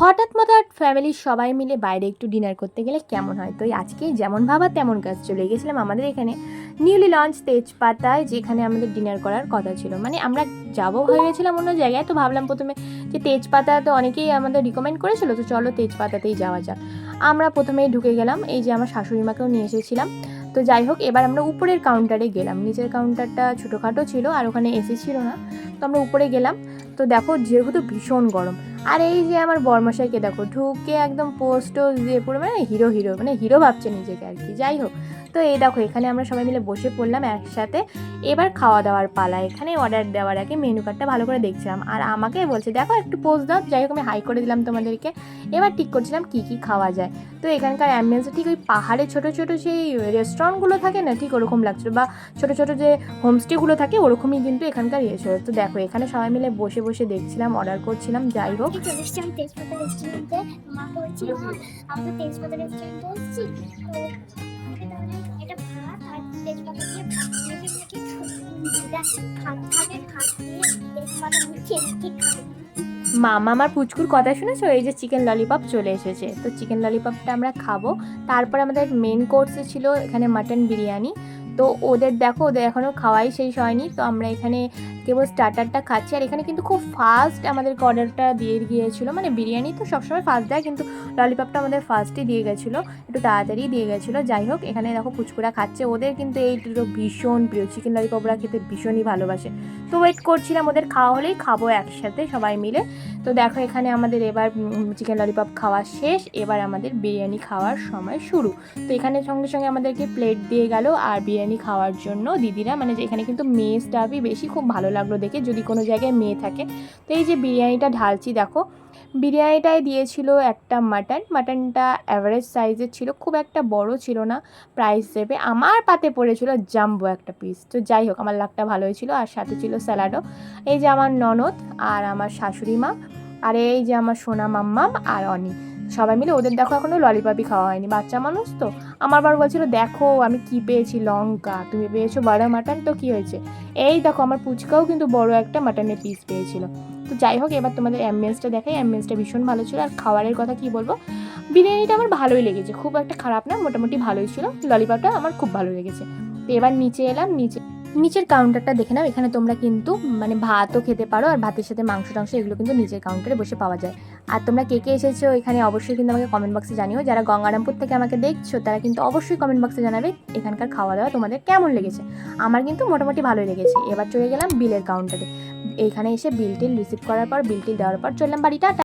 হঠাৎ ফ্যামিলির সবাই মিলে বাইরে একটু ডিনার করতে গেলে কেমন হয়? তো আজকে যেমন ভাবা তেমন কাজ, চলে গেছিলাম আমাদের এখানে নিউলি লঞ্চ তেজপাতায়, যেখানে আমাদের ডিনার করার কথা ছিল। মানে আমরা যাবো ভেবেছিলাম অন্য জায়গায়, তো ভাবলাম প্রথমে যে তেজপাতা তো অনেকেই আমাদের রিকমেন্ড করেছিল, তো চলো তেজপাতাতেই যাওয়া যাক। আমরা প্রথমেই ঢুকে গেলাম, এই যে আমার শাশুড়ি মাকেও নিয়ে এসেছিলাম। তো যাই হোক, এবার আমরা উপরের কাউন্টারে গেলাম। নিচের কাউন্টারটা ছোটোখাটো ছিল আর ওখানে এসি ছিল না, তো আমরা উপরে গেলাম। তো দেখো যেহেতু ভীষণ গরম, আর এই যে আমার বরমশাইকে দেখো ঢুকে একদম পোস্ট দিয়ে পুরো মানে হিরো হিরো, মানে হিরো ভাবছে নিজেকে আর কি। যাই হোক, তো এই দেখো এখানে আমরা সবাই মিলে বসে পড়লাম একসাথে। এবার খাওয়া দাওয়ার পালা। এখানে অর্ডার দেওয়ার আগে মেনু কার্ডটা ভালো করে দেখছিলাম, আর আমাকে বলছে দেখো একটু পোস্ট দাও। যাই হোক, আমি হাই করে দিলাম তোমাদেরকে। এবার ঠিক করছিলাম কী কী খাওয়া যায়। তো এখানকার অ্যাম্বিয়েন্সটা ঠিক ওই পাহাড়ে ছোটো ছোটো সেই রেস্টুরেন্টগুলো থাকে না, ঠিক ওরকম লাগছিলো, বা ছোটো ছোটো যে হোমস্টেগুলো থাকে ওরকমই কিন্তু এখানকার ইয়ে ছিল। তো দেখো এখানে সবাই মিলে বসে বসে দেখছিলাম, অর্ডার করছিলাম। যাই হোক, চলে এসেছি আমি তেজপাতা রেস্টুরেন্টে। মাকে বলছি মা আমরা তেজপাতা রেস্টুরেন্টে এসেছি, তো আমাকে তাহলে এটা ভাত আর তেজপাতা দিয়ে ভাত মেখে মেখে খাট খাবে, খাট দিয়ে তেজপাতা মেখে মেখে খাবে। মামা আমার পুচকুর কথা শুনেছো? এই যে চিকেন ললিপপ চলে এসেছে, তো চিকেন ললিপপটা আমরা খাবো। তারপর আমাদের মেন কোর্সে ছিল এখানে মাটন বিরিয়ানি। তো ওদের দেখো, ওদের এখনও খাওয়াই শেষ হয়নি, তো আমরা এখানে কেবল স্টার্টারটা খাচ্ছি। আর এখানে কিন্তু খুব ফাস্ট আমাদেরকে অর্ডারটা দিয়ে গিয়েছিলো। মানে বিরিয়ানি তো সবসময় ফাস্ট দেয়, কিন্তু ললিপপটা আমাদের ফার্স্টই দিয়ে গেছিলো, একটু তাড়াতাড়ি দিয়ে গেছিলো। যাই হোক, এখানে দেখো পুচকুরা খাচ্ছে, ওদের কিন্তু এই দুটো ভীষণ প্রিয়, চিকেন ললিপপরা খেতে ভীষণই ভালোবাসে। তো ওয়েট করছিলাম ওদের খাওয়া হলেই খাবো একসাথে সবাই মিলে। তো দেখো এখানে আমাদের এবার চিকেন ললিপপ খাওয়া শেষ, এবার আমাদের বিরিয়ানি খাওয়ার সময় শুরু। তো এখানে সঙ্গে সঙ্গে আমাদেরকে প্লেট দিয়ে গেল আর বিরিয়ানি খাওয়ার জন্য দিদিরা, মানে যে এখানে কিন্তু মেয়ে স্টাফই বেশি। খুব ভালো লাগলো দেখে, যদি কোনো জায়গায় মেয়ে থাকে। তো এই যে বিরিয়ানিটা ঢালছি দেখো, বিরিয়ানিটায় দিয়েছিল একটা মাটনটা অ্যাভারেজ সাইজের ছিল, খুব একটা বড় ছিল না। প্রাইস হিসেবে আমার পাতে পড়েছিল জাম্বো একটা পিস। তো যাই হোক, আমার লাকটা ভালো হয়েছিল। আর সাথে ছিল স্যালাডও। এই যে আমার ননদ আর আমার শাশুড়ি মা, আর এই যে আমার সোনা মাম্মাম আর অনি, সবাই মিলে। ওদের দেখো এখনও ললিপপই খাওয়া হয়নি, বাচ্চা মানুষ তো। আমার বার বলছিল দেখো আমি কি পেয়েছি, লঙ্কা, তুমি পেয়েছো বড় মাটন, তো কী হয়েছে। এই দেখো আমার পুচকাও কিন্তু বড় একটা মাটনের পিস পেয়েছিল। তো যাই হোক, এবার তোমাদের অ্যাম্বিয়েন্সটা দেখাই। অ্যাম্বিয়েন্সটা ভীষণ ভালো ছিল। আর খাবারের কথা কি বলবো, বিরিয়ানিটা আমার ভালোই লেগেছে, খুব একটা খারাপ না, মোটামুটি ভালোই ছিল। ললিপপটা আমার খুব ভালো লেগেছে। তো এবার নিচে এলাম, নিচের কাউন্টারটা দেখে নাও। এখানে তোমরা কিন্তু মানে ভাতও খেতে পারো, আর ভাতের সাথে মাংস টাংস এগুলো কিন্তু নিচের কাউন্টারে বসে পাওয়া যায়। আর তোমরা কে কে এসেছো এখানে অবশ্যই কিন্তু আমাকে কমেন্ট বক্সে জানিও। যারা গঙ্গারামপুর থেকে আমাকে দেখছো তারা কিন্তু অবশ্যই কমেন্ট বক্সে জানাবে এখানকার খাওয়া দাওয়া তোমাদের কেমন লেগেছে। আমার কিন্তু মোটামুটি ভালোই লেগেছে। এবার চলে গেলাম বিলের কাউন্টারে। এইখানে এসে বিল টিল রিসিভ করার পর, বিল টিল দেওয়ার পর চললাম বাড়িটা।